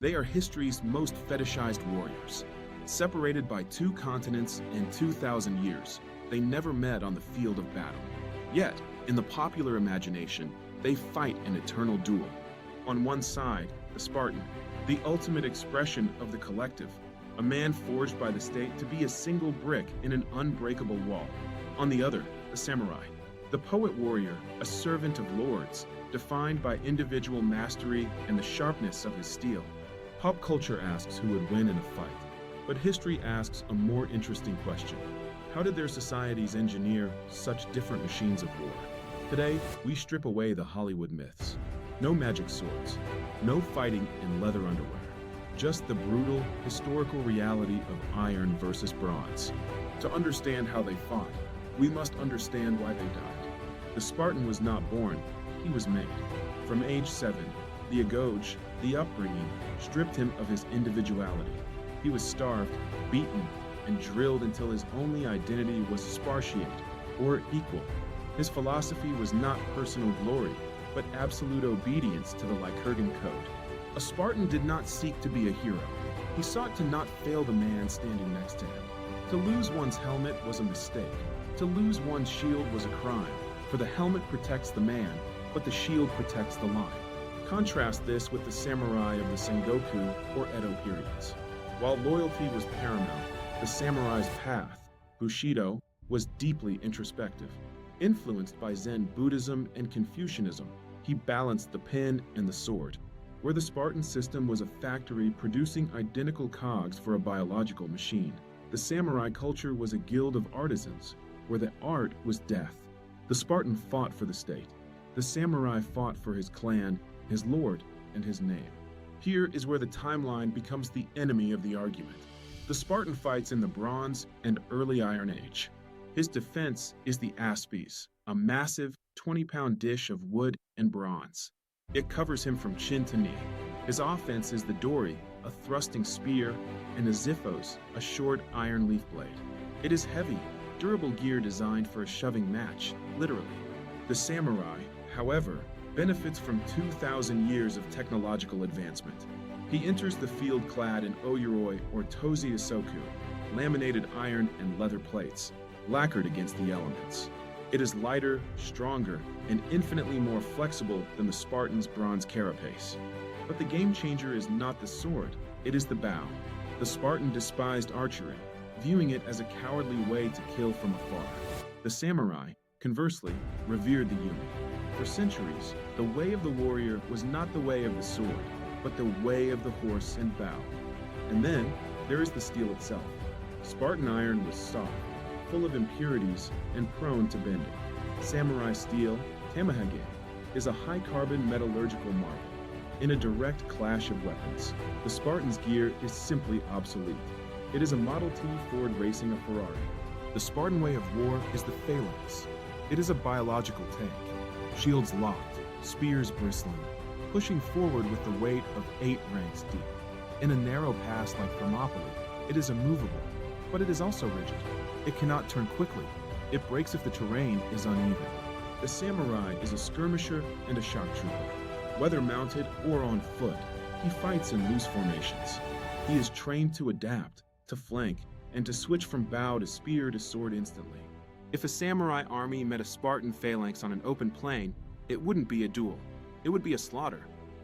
They are history's most fetishized warriors. Separated by 2 continents and 2,000 years, they never met on the field of battle. Yet, in the popular imagination, they fight an eternal duel. On one side, the Spartan, the ultimate expression of the collective, a man forged by the state to be a single brick in an unbreakable wall. On the other, the samurai, the poet warrior, a servant of lords, defined by individual mastery and the sharpness of his steel. Pop culture asks who would win in a fight, but history asks a more interesting question. How did their societies engineer such different machines of war? Today, we strip away the Hollywood myths. No magic swords, no fighting in leather underwear, just the brutal, historical reality of iron versus bronze. To understand how they fought, we must understand why they died. The Spartan was not born, he was made. From age 7, the Agoge, the upbringing, stripped him of his individuality. He was starved, beaten, and drilled until his only identity was spartiate, or equal. His philosophy was not personal glory, but absolute obedience to the Lycurgan code. A Spartan did not seek to be a hero. He sought to not fail the man standing next to him. To lose one's helmet was a mistake. To lose one's shield was a crime, for the helmet protects the man, but the shield protects the line. Contrast this with the samurai of the Sengoku or Edo periods. While loyalty was paramount, the samurai's path, Bushido, was deeply introspective. Influenced by Zen Buddhism and Confucianism, he balanced the pen and the sword. Where the Spartan system was a factory producing identical cogs for a biological machine, the samurai culture was a guild of artisans, where the art was death. The Spartan fought for the state. The samurai fought for his clan, his lord, and his name. Here is where the timeline becomes the enemy of the argument. The Spartan fights in the Bronze and early Iron Age. His defense is the aspis, a massive 20-pound dish of wood and bronze. It covers him from chin to knee. His offense is the dori, a thrusting spear, and the xiphos, a short iron leaf blade. It is heavy, durable gear designed for a shoving match, literally. The samurai, however, benefits from 2,000 years of technological advancement. He enters the field clad in oyuroi or tozi isoku, laminated iron and leather plates, lacquered against the elements. It is lighter, stronger, and infinitely more flexible than the Spartan's bronze carapace. But the game changer is not the sword, it is the bow. The Spartan despised archery, viewing it as a cowardly way to kill from afar. The samurai, conversely, revered the Yumi. For centuries, the way of the warrior was not the way of the sword, but the way of the horse and bow. And then, there is the steel itself. Spartan iron was soft, full of impurities, and prone to bending. Samurai steel, tamahage, is a high-carbon metallurgical marvel. In a direct clash of weapons, the Spartan's gear is simply obsolete. It is a Model T Ford racing a Ferrari. The Spartan way of war is the phalanx. It is a biological tank. Shields locked, spears bristling, pushing forward with the weight of 8 ranks deep. In a narrow pass like Thermopylae, it is immovable, but it is also rigid. It cannot turn quickly. It breaks if the terrain is uneven. The samurai is a skirmisher and a shock trooper. Whether mounted or on foot, he fights in loose formations. He is trained to adapt, to flank, and to switch from bow to spear to sword instantly. If a samurai army met a Spartan phalanx on an open plain, it wouldn't be a duel. It would be a slaughter.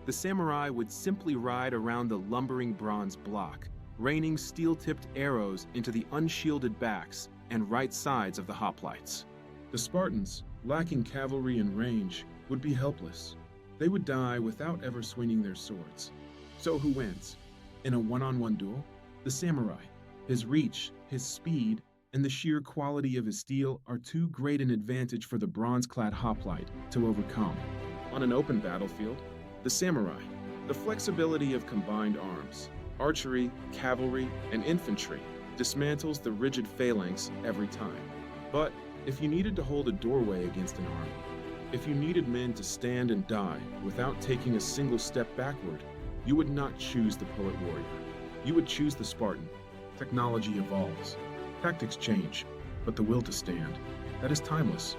The samurai would simply ride around the lumbering bronze block, raining steel-tipped arrows into the unshielded backs and right sides of the hoplites. The Spartans, lacking cavalry and range, would be helpless. They would die without ever swinging their swords. So who wins? In a one-on-one duel? The samurai. His reach, his speed, and the sheer quality of his steel are too great an advantage for the bronze-clad hoplite to overcome. On an open battlefield, the samurai. The flexibility of combined arms, archery, cavalry, and infantry dismantles the rigid phalanx every time. But if you needed to hold a doorway against an army, if you needed men to stand and die without taking a single step backward, you would not choose the poet warrior. You would choose the Spartan. Technology evolves. Tactics change, but the will to stand, that is timeless.